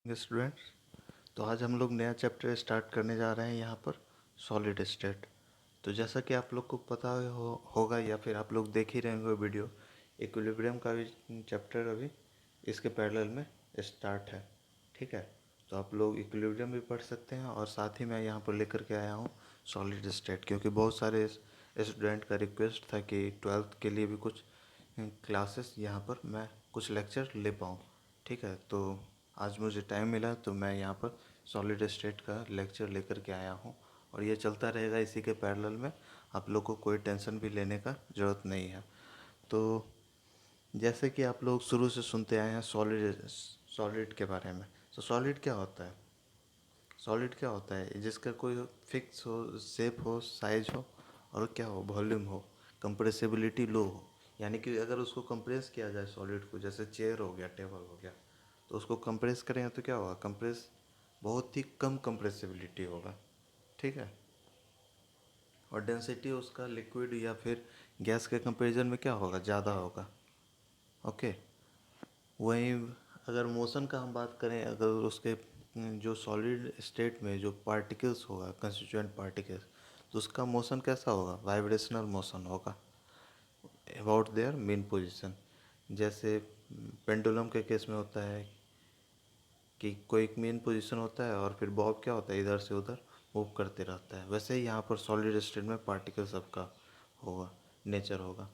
Students, तो आज हम लोग नया चैप्टर स्टार्ट करने जा रहे हैं यहाँ पर सॉलिड स्टेट। तो जैसा कि आप लोग को पता होगा या फिर आप लोग देख ही रहे होंगे वीडियो, इक्विलिब्रियम का भी चैप्टर अभी इसके पैरेलल में स्टार्ट है। ठीक है, तो आप लोग इक्विलिब्रियम भी पढ़ सकते हैं और साथ ही मैं यहाँ पर लेकर के आया हूँ सॉलिड स्टेट, क्योंकि बहुत सारे स्टूडेंट का रिक्वेस्ट था कि 12th के लिए भी कुछ क्लासेस यहाँ पर मैं कुछ लेक्चर ले पाऊँ। ठीक है, तो आज मुझे टाइम मिला तो मैं यहाँ पर सॉलिड स्टेट का लेक्चर लेकर के आया हूँ और ये चलता रहेगा इसी के पैरेलल में। आप लोग को कोई टेंशन भी लेने का ज़रूरत नहीं है। तो जैसे कि आप लोग शुरू से सुनते आए हैं सॉलिड के बारे में। तो सॉलिड क्या होता है? सॉलिड क्या होता है? जिसका कोई फिक्स हो, शेप हो, साइज हो और क्या हो, वॉल्यूम हो, कंप्रेसिबिलिटी लो हो। यानी कि अगर उसको कंप्रेस किया जाए सॉलिड को, जैसे चेयर हो गया, टेबल हो गया, तो उसको कंप्रेस करेंगे तो क्या होगा? कंप्रेस बहुत ही कम कंप्रेसिबिलिटी होगा। ठीक है, और डेंसिटी उसका लिक्विड या फिर गैस के कंपैरिजन में क्या होगा? ज़्यादा होगा। ओके, वहीं अगर मोशन का हम बात करें, अगर उसके जो सॉलिड स्टेट में जो पार्टिकल्स होगा, कंस्टिट्यूएंट पार्टिकल्स, तो उसका मोशन कैसा होगा? वाइब्रेशनल मोशन होगा अबाउट देयर मेन पोजीशन। जैसे पेंडुलम के केस में होता है कि कोई एक मेन पोजीशन होता है और फिर बॉब क्या होता है, इधर से उधर मूव करते रहता है। वैसे ही यहाँ पर सॉलिड स्टेट में पार्टिकल सबका होगा, नेचर होगा।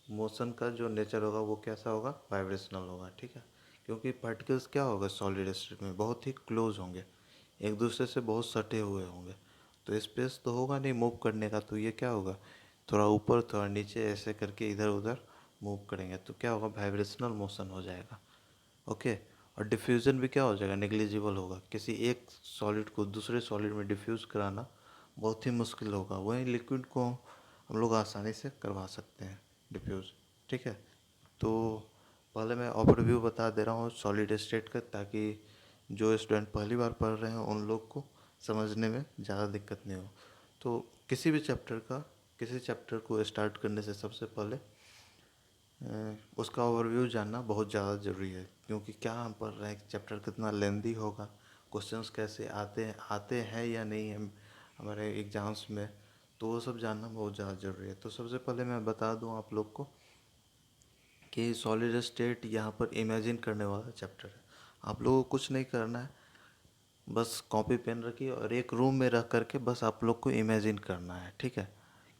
मोशन का जो नेचर होगा वो कैसा होगा? वाइब्रेशनल होगा। ठीक है, क्योंकि पार्टिकल्स क्या होगा सॉलिड स्टेट में? बहुत ही क्लोज होंगे, एक दूसरे से बहुत सटे हुए होंगे, तो स्पेस तो होगा नहीं मूव करने का। तो ये क्या होगा? थोड़ा ऊपर थोड़ा नीचे ऐसे करके इधर उधर मूव करेंगे तो क्या होगा? वाइब्रेशनल मोशन हो जाएगा। ओके, और डिफ्यूज़न भी क्या हो जाएगा? नेग्लिजिबल होगा। किसी एक सॉलिड को दूसरे सॉलिड में डिफ्यूज़ कराना बहुत ही मुश्किल होगा, वहीं लिक्विड को हम लोग आसानी से करवा सकते हैं डिफ्यूज़। ठीक है, तो पहले मैं ओवरव्यू बता दे रहा हूँ सॉलिड स्टेट का, ताकि जो स्टूडेंट पहली बार पढ़ रहे हैं उन लोग को समझने में ज़्यादा दिक्कत नहीं हो। तो किसी चैप्टर को स्टार्ट करने से सबसे पहले उसका ओवरव्यू जानना बहुत ज़्यादा ज़रूरी है, क्योंकि क्या हम पढ़ रहे हैं, चैप्टर कितना लेंदी होगा, क्वेश्चंस कैसे आते हैं या नहीं है हमारे एग्ज़ाम्स में, तो वो सब जानना बहुत ज़्यादा ज़रूरी है। तो सबसे पहले मैं बता दूं आप लोग को कि सॉलिड स्टेट यहाँ पर इमेजिन करने वाला चैप्टर है। आप लोगों को कुछ नहीं करना है, बस कॉपी पेन रखिए और एक रूम में रख करके बस आप लोग को इमेजिन करना है। ठीक है,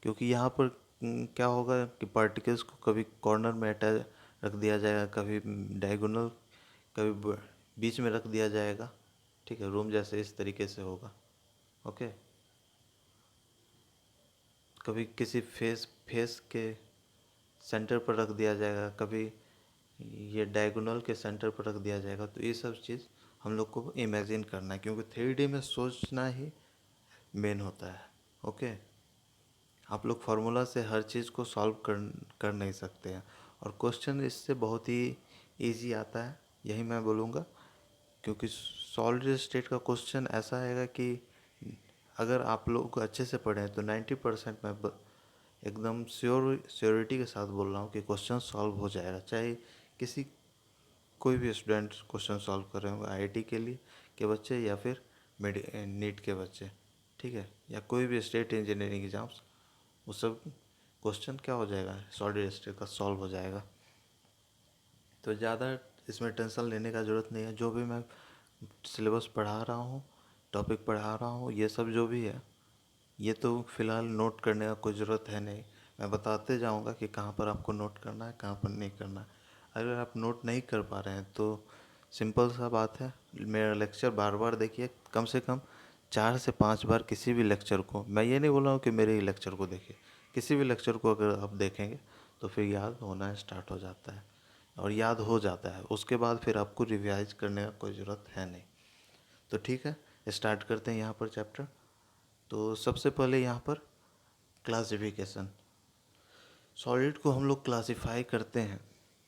क्योंकि यहाँ पर क्या होगा कि पार्टिकल्स को कभी कॉर्नर में अटैच रख दिया जाएगा, कभी डायगोनल, कभी बीच में रख दिया जाएगा। ठीक है, रूम जैसे इस तरीके से होगा। ओके, कभी किसी फेस के सेंटर पर रख दिया जाएगा, कभी ये डायगोनल के सेंटर पर रख दिया जाएगा। तो ये सब चीज़ हम लोग को इमेजिन करना है, क्योंकि 3D में सोचना ही मेन होता है। ओके, आप लोग फार्मूला से हर चीज़ को सॉल्व कर नहीं सकते हैं, और क्वेश्चन इससे बहुत ही इजी आता है, यही मैं बोलूँगा। क्योंकि सॉलिड स्टेट का क्वेश्चन ऐसा आएगा कि अगर आप लोग अच्छे से पढ़ें तो 90% मैं एकदम श्योरिटी के साथ बोल रहा हूँ कि क्वेश्चन सॉल्व हो जाएगा। चाहे किसी कोई भी स्टूडेंट क्वेश्चन सॉल्व कर रहे होंगे, आईआईटी के लिए के बच्चे या फिर नीट के बच्चे, ठीक है, या कोई भी स्टेट इंजीनियरिंग एग्जाम्स, वो सब क्वेश्चन क्या हो जाएगा? सॉलिड स्टेट का सॉल्व हो जाएगा। तो ज़्यादा इसमें टेंशन लेने का ज़रूरत नहीं है। जो भी मैं सिलेबस पढ़ा रहा हूँ, टॉपिक पढ़ा रहा हूँ, ये सब जो भी है, ये तो फ़िलहाल नोट करने का कोई ज़रूरत है नहीं। मैं बताते जाऊँगा कि कहाँ पर आपको नोट करना है, कहाँ पर नहीं करना है। अगर आप नोट नहीं कर पा रहे हैं तो सिंपल सा बात है, मेरा लेक्चर बार बार देखिए, कम से कम 4 से 5 बार किसी भी लेक्चर को। मैं ये नहीं बोल रहा हूँ कि मेरे ही लेक्चर को देखिए, किसी भी लेक्चर को अगर आप देखेंगे तो फिर याद होना स्टार्ट हो जाता है, और याद हो जाता है। उसके बाद फिर आपको रिवाइज करने का कोई ज़रूरत है नहीं। तो ठीक है, स्टार्ट करते हैं यहाँ पर चैप्टर। तो सबसे पहले यहाँ पर क्लासिफिकेशन। सॉलिड को हम लोग क्लासिफाई करते हैं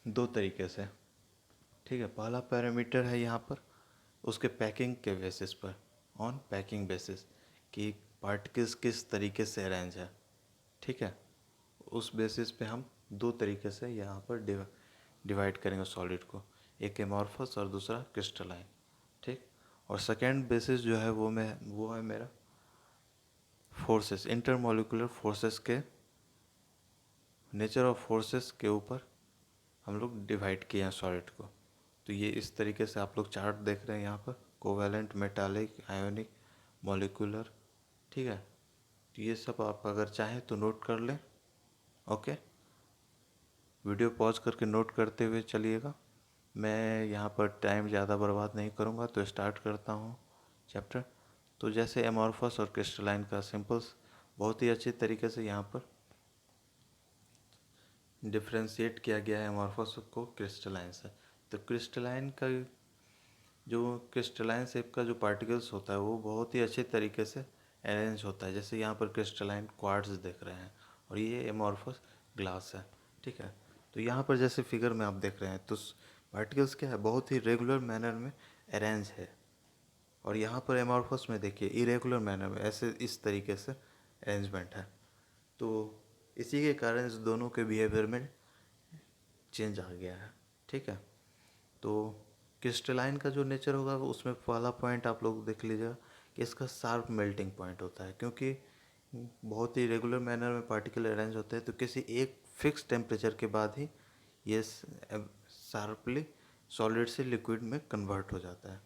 2 तरीके से। ठीक है, पहला पैरामीटर है यहाँ पर उसके पैकिंग के बेसिस पर, ऑन पैकिंग बेसिस, कि पार्टिकल्स किस तरीके से अरेंज है। ठीक है, उस बेसिस पे हम 2 तरीके से यहाँ पर डिवाइड करेंगे सॉलिड को, एक एमॉर्फस और दूसरा क्रिस्टलाइन। ठीक। और सेकेंड बेसिस जो है वो है मेरा फोर्सेस, इंटरमोलिकुलर फोर्सेस के, नेचर ऑफ फोर्सेस के ऊपर हम लोग डिवाइड किए हैं सॉलिड को। तो ये इस तरीके से आप लोग चार्ट देख रहे हैं यहाँ पर, कोवैलेंट, मेटालिक, आयोनिक, मॉलिक्यूलर। ठीक है, तो ये सब आप अगर चाहें तो नोट कर लें। ओके, वीडियो पॉज करके नोट करते हुए चलिएगा। मैं यहाँ पर टाइम ज़्यादा बर्बाद नहीं करूँगा, तो स्टार्ट करता हूँ चैप्टर। तो जैसे एमॉर्फस और क्रिस्टलाइन का सिंपल्स बहुत ही अच्छे तरीके से यहाँ पर डिफ्रेंशिएट किया गया है एमॉर्फस को क्रिस्टलाइन से। तो क्रिस्टलाइन का जो क्रिस्टलाइन शेप का जो पार्टिकल्स होता है वो बहुत ही अच्छे तरीके से अरेंज होता है। जैसे यहाँ पर क्रिस्टलाइन क्वार्ट्ज देख रहे हैं और ये एमॉर्फस ग्लास है। ठीक है, तो यहाँ पर जैसे फिगर में आप देख रहे हैं तो पार्टिकल्स क्या है, बहुत ही रेगुलर मैनर में अरेंज है। और यहाँ पर एमॉर्फस में देखिए इरेगुलर मैनर में ऐसे इस तरीके से अरेंजमेंट है। तो इसी के कारण इस दोनों के बिहेवियर में चेंज आ गया है। ठीक है, तो क्रिस्टलाइन का जो नेचर होगा उसमें पहला पॉइंट आप लोग देख लीजिएगा कि इसका शार्प मेल्टिंग पॉइंट होता है, क्योंकि बहुत ही रेगुलर मैनर में पार्टिकल अरेंज होते हैं। तो किसी एक फिक्स टेम्परेचर के बाद ही ये शार्पली सॉलिड से लिक्विड में कन्वर्ट हो जाता है।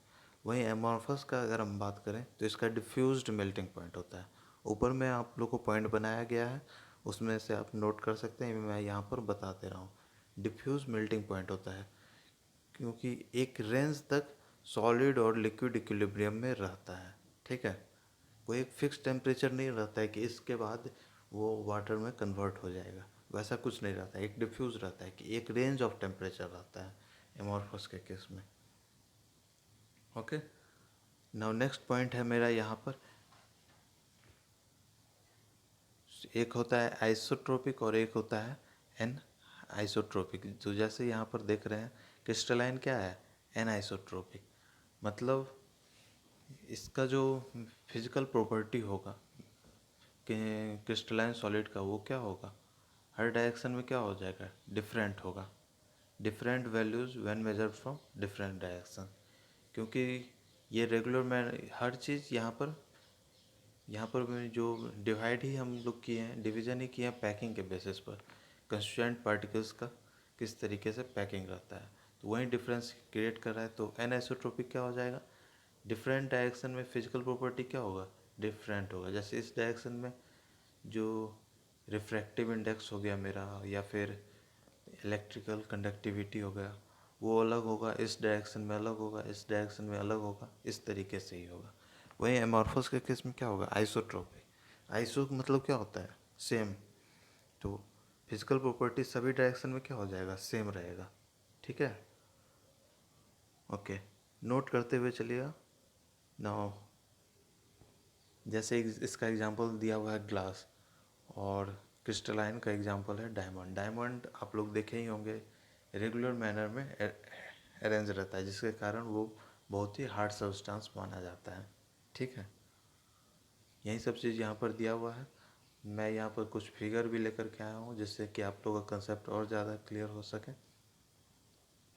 वहीं एमॉर्फस का अगर हम बात करें तो इसका डिफ्यूज्ड मेल्टिंग पॉइंट होता है। ऊपर में आप लोग को पॉइंट बनाया गया है, उसमें से आप नोट कर सकते हैं, मैं यहाँ पर बता दे रहा हूँ। डिफ्यूज मेल्टिंग पॉइंट होता है क्योंकि एक रेंज तक सॉलिड और लिक्विड इक्विलिब्रियम में रहता है। ठीक है, कोई एक फिक्स टेम्परेचर नहीं रहता है कि इसके बाद वो वाटर में कन्वर्ट हो जाएगा, वैसा कुछ नहीं रहता है। एक डिफ्यूज रहता है कि एक रेंज ऑफ टेम्परेचर रहता है एमॉर्फस के केस में। ओके, नाउ नेक्स्ट पॉइंट है मेरा यहाँ पर, एक होता है आइसोट्रोपिक और एक होता है एन आइसोट्रोपिक। तो जैसे यहाँ पर देख रहे हैं क्रिस्टलाइन क्या है, एन आइसोट्रोपिक। मतलब इसका जो फिजिकल प्रॉपर्टी होगा कि क्रिस्टलाइन सॉलिड का, वो क्या होगा, हर डायरेक्शन में क्या हो जाएगा, डिफरेंट होगा। Different values when measure from different direction. क्योंकि ये रेगुलर में हर चीज़ यहाँ पर भी जो डिवाइड ही हम लोग किए हैं, डिवीज़न ही किए हैं पैकिंग के बेसिस पर, कंस्टिट्यूएंट पार्टिकल्स का किस तरीके से पैकिंग रहता है, तो वही डिफरेंस क्रिएट कर रहा है। तो एनआइसोट्रोपिक क्या हो जाएगा, डिफरेंट डायरेक्शन में फिजिकल प्रॉपर्टी क्या होगा, डिफरेंट होगा। जैसे इस डायरेक्शन में जो रिफ्रैक्टिव इंडेक्स हो गया मेरा, या फिर इलेक्ट्रिकल कंडक्टिविटी हो गया, वो अलग होगा, इस डायरेक्शन में अलग होगा, इस डायरेक्शन में अलग होगा, इस तरीके से ही होगा। वहीं एमॉर्फस के केस में क्या होगा, आइसोट्रोपिक। आइसो मतलब क्या होता है, सेम। तो फिजिकल प्रॉपर्टी सभी डायरेक्शन में क्या हो जाएगा, सेम रहेगा। ठीक है, ओके, नोट करते हुए चलिएगा। नाउ जैसे इसका एग्जांपल दिया हुआ है ग्लास, और क्रिस्टलाइन का एग्जांपल है डायमंड। डायमंड आप लोग देखे ही होंगे रेगुलर मैनर में अरेंज रहता है, जिसके कारण वो बहुत ही हार्ड सब्सटेंस माना जाता है। ठीक है, यही सब चीज़ यहाँ पर दिया हुआ है। मैं यहाँ पर कुछ फिगर भी लेकर के आया हूँ जिससे कि आप लोगों का कंसेप्ट और ज़्यादा क्लियर हो सके।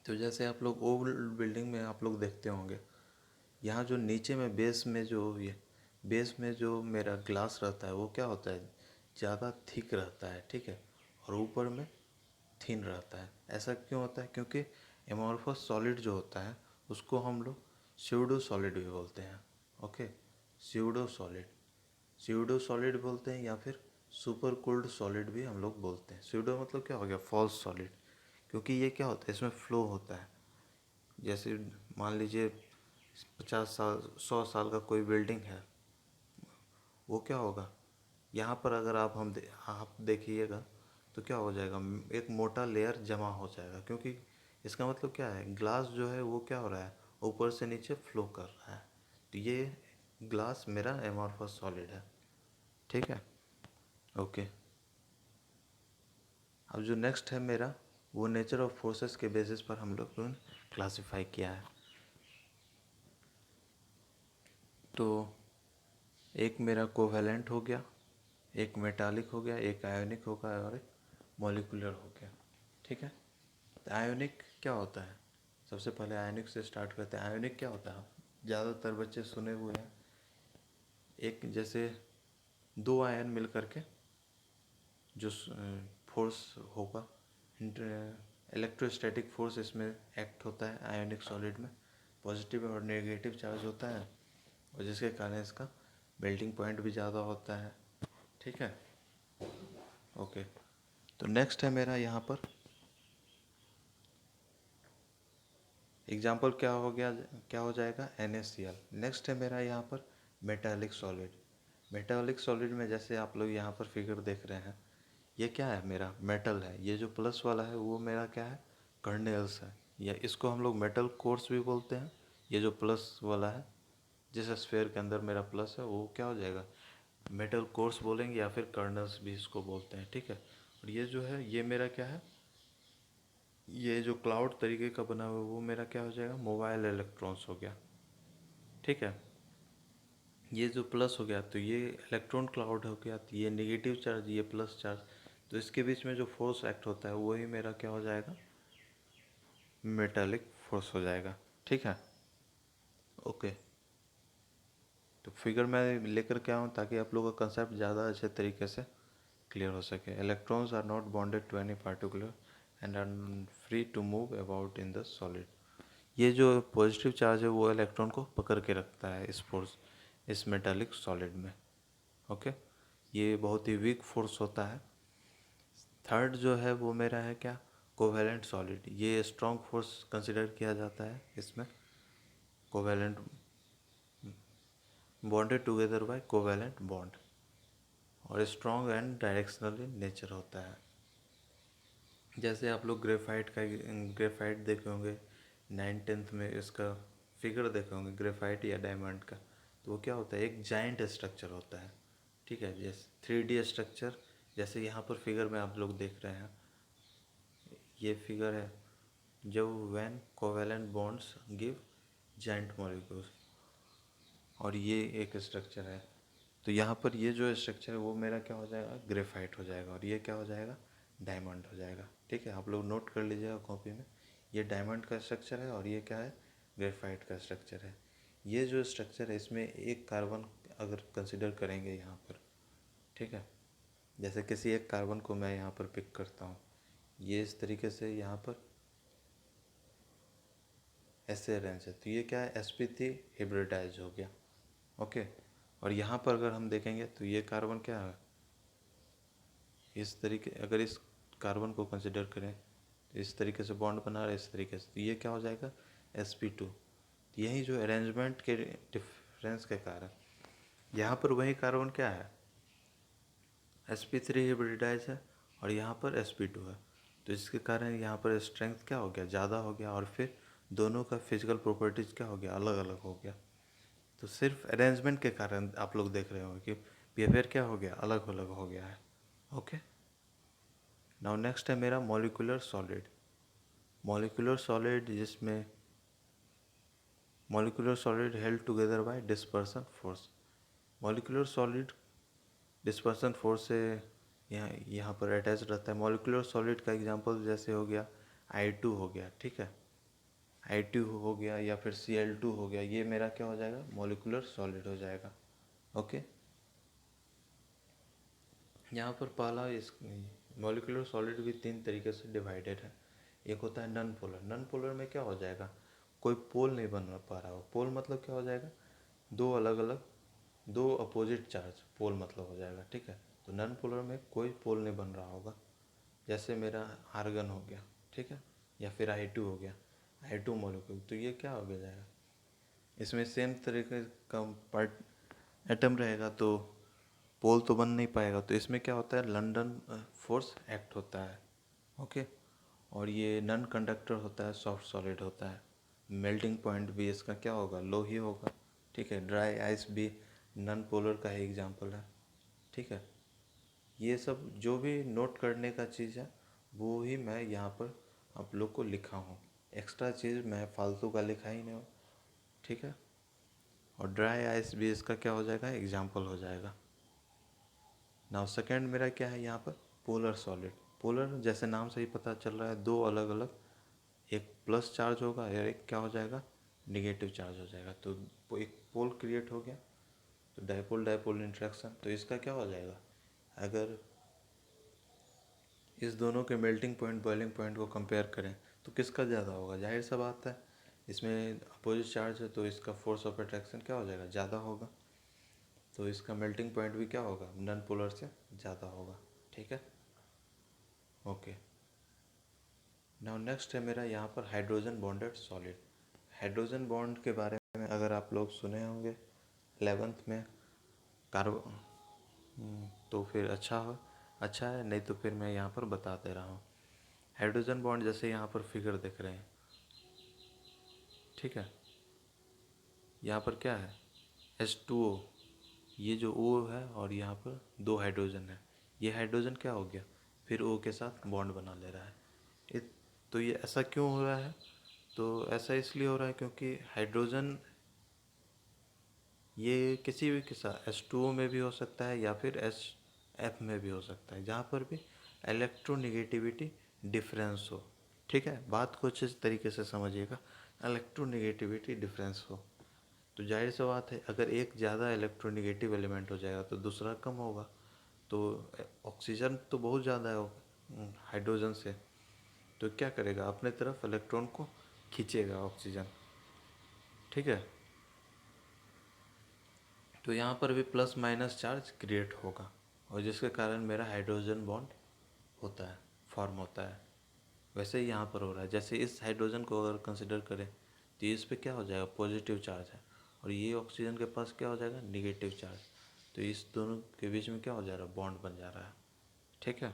तो जैसे आप लोग ओल्ड बिल्डिंग में आप लोग देखते होंगे, यहाँ जो नीचे में बेस में जो मेरा ग्लास रहता है वो क्या होता है, ज़्यादा थिक रहता है। ठीक है, और ऊपर में थिन रहता है। ऐसा क्यों होता है, क्योंकि एमॉर्फस सॉलिड जो होता है उसको हम लोग स्यूडो सॉलिड भी बोलते हैं। ओके, स्यूडो सॉलिड बोलते हैं, या फिर सुपर कूल्ड सॉलिड भी हम लोग बोलते हैं। स्यूडो मतलब क्या हो गया, फॉल्स सॉलिड, क्योंकि ये क्या होता है, इसमें फ्लो होता है। जैसे मान लीजिए 50 साल 100 साल का कोई बिल्डिंग है, वो क्या होगा, यहाँ पर अगर आप देखिएगा तो क्या हो जाएगा, एक मोटा लेयर जमा हो जाएगा। क्योंकि इसका मतलब क्या है, ग्लास जो है वो क्या हो रहा है, ऊपर से नीचे फ्लो कर रहा है। तो ये ग्लास मेरा एमॉर्फस सॉलिड है। ठीक है, ओके। अब जो नेक्स्ट है मेरा, वो नेचर ऑफ फोर्सेस के बेसिस पर हम लोग क्लासिफाई किया है। तो एक मेरा कोवैलेंट हो गया, एक मेटालिक हो गया, एक आयोनिक हो गया, और एक मॉलिक्यूलर हो गया। ठीक है, तो आयोनिक क्या होता है, सबसे पहले आयोनिक से स्टार्ट करते हैं। आयोनिक क्या होता है, ज़्यादातर बच्चे सुने हुए हैं, एक जैसे दो आयन मिल करके जो फोर्स होगा, इलेक्ट्रोस्टैटिक फोर्स इसमें एक्ट होता है आयोनिक सॉलिड में, पॉजिटिव और नेगेटिव चार्ज होता है, और जिसके कारण इसका मेल्टिंग पॉइंट भी ज़्यादा होता है। ठीक है, ओके। तो नेक्स्ट है मेरा यहाँ पर एग्जाम्पल क्या हो गया, क्या हो जाएगा, NaCl। नेक्स्ट है मेरा यहाँ पर मेटालिक सॉलिड। मेटालिक सॉलिड में जैसे आप लोग यहाँ पर फिगर देख रहे हैं, ये क्या है, मेरा मेटल है। ये जो प्लस वाला है वो मेरा क्या है, कर्नेल्स है, या इसको हम लोग मेटल कोर्स भी बोलते हैं। ये जो प्लस वाला है, जिस स्फेयर के अंदर मेरा प्लस है, वो क्या हो जाएगा, मेटल कोर्स बोलेंगे, या फिर कर्नल्स भी इसको बोलते हैं। ठीक है, और ये जो है, ये मेरा क्या है, ये जो क्लाउड तरीके का बना हुआ है, वो मेरा क्या हो जाएगा, मोबाइल इलेक्ट्रॉन्स हो गया। ठीक है, ये जो प्लस हो गया तो ये इलेक्ट्रॉन क्लाउड हो गया, तो ये नेगेटिव चार्ज, ये प्लस चार्ज, तो इसके बीच में जो फोर्स एक्ट होता है वही मेरा क्या हो जाएगा, मेटालिक फोर्स हो जाएगा। ठीक है, ओके। तो फिगर मैं लेकर के आऊँ ताकि आप लोगों का कंसेप्ट ज़्यादा अच्छे तरीके से क्लियर हो सके। Electrons are not bonded to any particular and are free to move about in the solid. ये जो पॉजिटिव चार्ज है वो इलेक्ट्रॉन को पकड़ के रखता है इस फोर्स, इस मेटालिक सॉलिड में। ओके, ये बहुत ही वीक फोर्स होता है। थर्ड जो है वो मेरा है क्या, कोवेलेंट सॉलिड। ये स्ट्रॉन्ग फोर्स कंसिडर किया जाता है इसमें, covalent, bonded together by covalent bond, और strong and directional in nature होता है। जैसे आप लोग ग्रेफाइट देखे होंगे 9th-10th में, इसका फिगर देखे होंगे ग्रेफाइट या डायमंड का, तो वो क्या होता है, एक जाइंट स्ट्रक्चर होता है। ठीक है, जैसे 3D स्ट्रक्चर, जैसे यहाँ पर फिगर में आप लोग देख रहे हैं, ये फिगर है जब when covalent bonds give giant molecules, और ये एक स्ट्रक्चर है। तो यहाँ पर ये जो स्ट्रक्चर है वो मेरा क्या हो जाएगा, ग्रेफाइट हो जाएगा, और ये क्या हो जाएगा, डायमंड हो जाएगा। ठीक है, आप लोग नोट कर लीजिएगा कॉपी में, ये डायमंड का स्ट्रक्चर है और ये क्या है, ग्रेफाइट का स्ट्रक्चर है। ये जो स्ट्रक्चर है इसमें एक कार्बन अगर कंसिडर करेंगे यहाँ पर, ठीक है, जैसे किसी एक कार्बन को मैं यहाँ पर पिक करता हूँ, ये इस तरीके से यहाँ पर ऐसे अरेंज है, तो ये क्या है, sp3 हिब्रिडाइज हो गया। ओके, और यहाँ पर अगर हम देखेंगे तो ये कार्बन क्या है, इस तरीके, अगर इस कार्बन को कंसिडर करें तो इस तरीके से बॉन्ड बना रहा है, इस तरीके से, तो ये क्या हो जाएगा, sp2। यही जो अरेंजमेंट के डिफरेंस के कारण यहाँ पर वही कार्बन क्या है, sp3 हिब्रिडाइज है, और यहाँ पर sp2 है, तो इसके कारण यहाँ पर स्ट्रेंथ क्या हो गया, ज़्यादा हो गया, और फिर दोनों का फिजिकल प्रॉपर्टीज क्या हो गया, अलग अलग हो गया। तो सिर्फ अरेंजमेंट के कारण आप लोग देख रहे हो कि बिहेवियर क्या हो गया, अलग अलग हो गया है। ओके, नाउ नेक्स्ट है मेरा मॉलिक्यूलर सॉलिड। मॉलिक्यूलर सॉलिड जिसमें molecular solid held together by dispersion force. Molecular solid dispersion force से यहाँ पर अटैच रहता है। मॉलिक्यूलर सॉलिड का एग्जांपल जैसे हो गया I2 हो गया, ठीक है, I2 हो गया, या फिर Cl2 हो गया, ये मेरा क्या हो जाएगा, मॉलिक्यूलर सॉलिड हो जाएगा। ओके, यहाँ पर पहला, इस मॉलिक्यूलर सॉलिड भी 3 तरीके से डिवाइडेड है। एक होता है नन पोलर। नन पोलर में क्या हो जाएगा, कोई पोल नहीं बन पा रहा हो। पोल मतलब क्या हो जाएगा, दो अलग अलग, दो अपोजिट चार्ज, पोल मतलब हो जाएगा। ठीक है, तो नन पोलर में कोई पोल नहीं बन रहा होगा, जैसे मेरा आर्गन हो गया, ठीक है, या फिर I2 हो गया, I2 मॉलिक्यूल, तो ये क्या हो गया जाएगा, इसमें सेम तरीके का पार्ट एटम रहेगा, तो पोल तो बन नहीं पाएगा। तो इसमें क्या होता है, लंदन फोर्स एक्ट होता है। ओके, और ये नन कंडक्टर होता है, सॉफ्ट सॉलिड होता है। मेल्टिंग पॉइंट भी इसका क्या होगा, लो ही होगा। ठीक है, ड्राई आइस भी नन पोलर का ही एग्जांपल है। ठीक है, ये सब जो भी नोट करने का चीज़ है वो ही मैं यहाँ पर आप लोग को लिखा हूँ, एक्स्ट्रा चीज़ मैं फालतू का लिखा ही नहीं हूँ। ठीक है, और ड्राई आइस भी इसका क्या हो जाएगा, एग्जाम्पल हो जाएगा। नाउ सेकेंड मेरा क्या है यहाँ पर, पोलर सॉलिड। पोलर जैसे नाम से ही पता चल रहा है, दो अलग अलग, एक प्लस चार्ज होगा और एक क्या हो जाएगा, निगेटिव चार्ज हो जाएगा। तो एक पोल क्रिएट हो गया, तो डायपोल डायपोल इंटरेक्शन। तो इसका क्या हो जाएगा, अगर इस दोनों के मेल्टिंग पॉइंट बॉइलिंग पॉइंट को कंपेयर करें तो किसका ज़्यादा होगा, जाहिर सा बात है इसमें अपोजिट चार्ज है तो इसका फोर्स ऑफ अट्रैक्शन क्या हो जाएगा, ज़्यादा होगा। तो इसका मेल्टिंग पॉइंट भी क्या होगा, नॉन पोलर से ज़्यादा होगा। ठीक है, ओके। नाउ नेक्स्ट है मेरा यहाँ पर hydrogen bonded solid. Hydrogen bond के बारे में अगर आप लोग सुने होंगे 11th में कार्बन, तो फिर अच्छा है, नहीं तो फिर मैं यहाँ पर बता दे रहा हूँ। हाइड्रोजन बॉन्ड जैसे यहाँ पर फिगर देख रहे हैं, ठीक है, यहाँ पर क्या है H2O, ये जो O है और यहाँ पर 2 हाइड्रोजन है, ये हाइड्रोजन क्या हो गया फिर O के साथ बॉन्ड बना ले रहा है। तो ये ऐसा क्यों हो रहा है, तो ऐसा इसलिए हो रहा है क्योंकि हाइड्रोजन ये किसी भी के साथ H2O में भी हो सकता है या फिर HF में भी हो सकता है, जहाँ पर भी इलेक्ट्रोनिगेटिविटी डिफरेंस हो। ठीक है, बात को अच्छे तरीके से समझिएगा, इलेक्ट्रोनिगेटिविटी डिफरेंस हो। तो जाहिर सी बात है अगर एक ज़्यादा इलेक्ट्रोनिगेटिव एलिमेंट हो जाएगा तो दूसरा कम होगा। तो ऑक्सीजन तो बहुत ज़्यादा है हाइड्रोजन से, तो क्या करेगा, अपने तरफ इलेक्ट्रॉन को खींचेगा ऑक्सीजन। ठीक है, तो यहाँ पर भी प्लस माइनस चार्ज क्रिएट होगा और जिसके कारण मेरा हाइड्रोजन बॉन्ड होता है, फॉर्म होता है। वैसे ही यहाँ पर हो रहा है, जैसे इस हाइड्रोजन को अगर कंसिडर करें तो इस पे क्या हो जाएगा, पॉजिटिव चार्ज है, और ये ऑक्सीजन के पास क्या हो जाएगा, निगेटिव चार्ज। तो इस दोनों के बीच में क्या हो जा रहा है, बॉन्ड बन जा रहा है। ठीक है,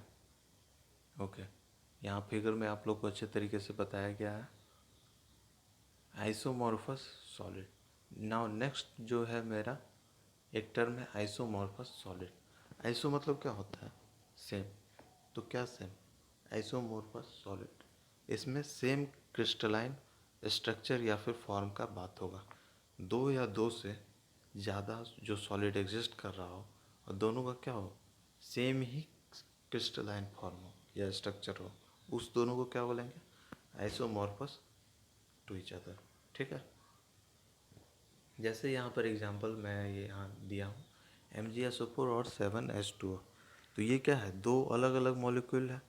ओके। यहाँ फिगर में आप लोग को अच्छे तरीके से बताया गया है आइसोमॉर्फस सॉलिड। नाउ नेक्स्ट जो है मेरा एक टर्म है आइसोमॉर्फस सॉलिड। आइसो मतलब क्या होता है, सेम। तो क्या सेम, आइसोमॉर्फस सॉलिड, इसमें सेम क्रिस्टलाइन स्ट्रक्चर या फिर फॉर्म का बात होगा। दो या दो से ज़्यादा जो सॉलिड एग्जिस्ट कर रहा हो और दोनों का क्या हो, सेम ही क्रिस्टलाइन फॉर्म हो या स्ट्रक्चर हो, उस दोनों को क्या बोलेंगे, आइसोमॉर्फस टू ईच अदर। ठीक है, जैसे यहाँ पर एग्जांपल मैं ये यहाँ दिया हूँ MgSO4 और 7H2O। तो ये क्या है, दो अलग अलग मॉलिक्यूल है,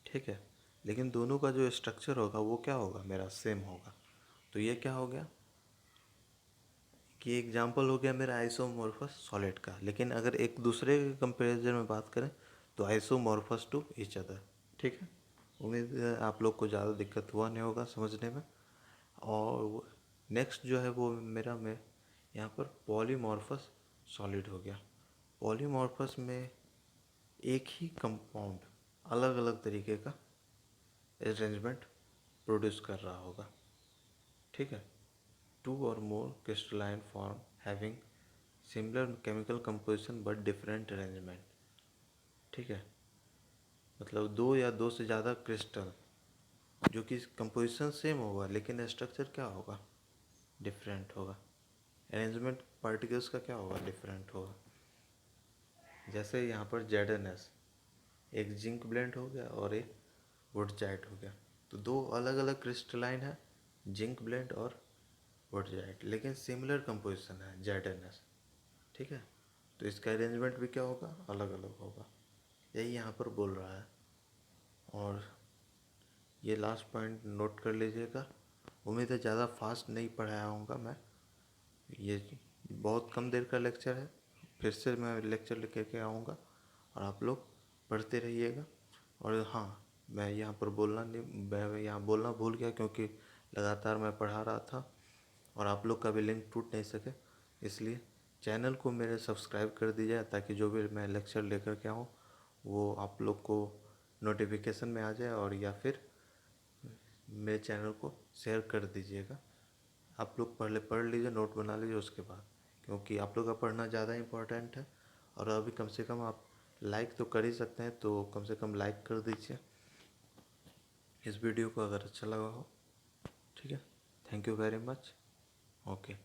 ठीक है, लेकिन दोनों का जो स्ट्रक्चर होगा वो क्या होगा, मेरा सेम होगा। तो ये क्या हो गया कि एग्जांपल हो गया मेरा आइसोमॉर्फस सॉलिड का। लेकिन अगर एक दूसरे के कंपैरिजन में बात करें तो आइसोमॉर्फस टू ईच अदर। ठीक है, उम्मीद है आप लोग को ज़्यादा दिक्कत हुआ नहीं होगा समझने में। और नेक्स्ट जो है वो मेरा में यहाँ पर पॉलीमॉर्फस सॉलिड हो गया। पॉलीमॉर्फस में एक ही कंपाउंड अलग अलग तरीके का अरेंजमेंट प्रोड्यूस कर रहा होगा। ठीक है, टू और more crystalline form having similar chemical composition but different arrangement. ठीक है, मतलब दो या दो से ज़्यादा क्रिस्टल जो कि कंपोजिशन सेम होगा लेकिन स्ट्रक्चर क्या होगा, डिफरेंट होगा, अरेंजमेंट पार्टिकल्स का क्या होगा, डिफरेंट होगा। जैसे यहाँ पर ZnS एक जिंक ब्लेंड हो गया और एक वुडजाइट हो गया। तो दो अलग अलग क्रिस्टलाइन है, जिंक ब्लेंड और वुडजाइट, लेकिन सिमिलर कंपोजिशन है ZnS। ठीक है, तो इसका अरेंजमेंट भी क्या होगा, अलग अलग होगा, यही यहाँ पर बोल रहा है। और ये लास्ट पॉइंट नोट कर लीजिएगा। उम्मीद है ज़्यादा फास्ट नहीं पढ़ाया हूँगा मैं, ये बहुत कम देर का लेक्चर है, फिर से मैं लेक्चर लेकर के आऊँगा और आप लोग पढ़ते रहिएगा। और हाँ, मैं यहाँ पर मैं यहाँ बोलना भूल गया क्योंकि लगातार मैं पढ़ा रहा था और आप लोग का भी लिंक टूट नहीं सके, इसलिए चैनल को मेरे सब्सक्राइब कर दीजिए ताकि जो भी मैं लेक्चर लेकर के आऊँ वो आप लोग को नोटिफिकेशन में आ जाए, और या फिर मेरे चैनल को शेयर कर दीजिएगा। आप लोग पहले पढ़ लीजिए, नोट बना लीजिए उसके बाद, क्योंकि आप लोग का पढ़ना ज़्यादा इम्पोर्टेंट है। और अभी कम से कम आप लाइक तो कर ही सकते हैं, तो कम से कम लाइक कर दीजिए इस वीडियो को अगर अच्छा लगा हो। ठीक है, thank you very much, okay.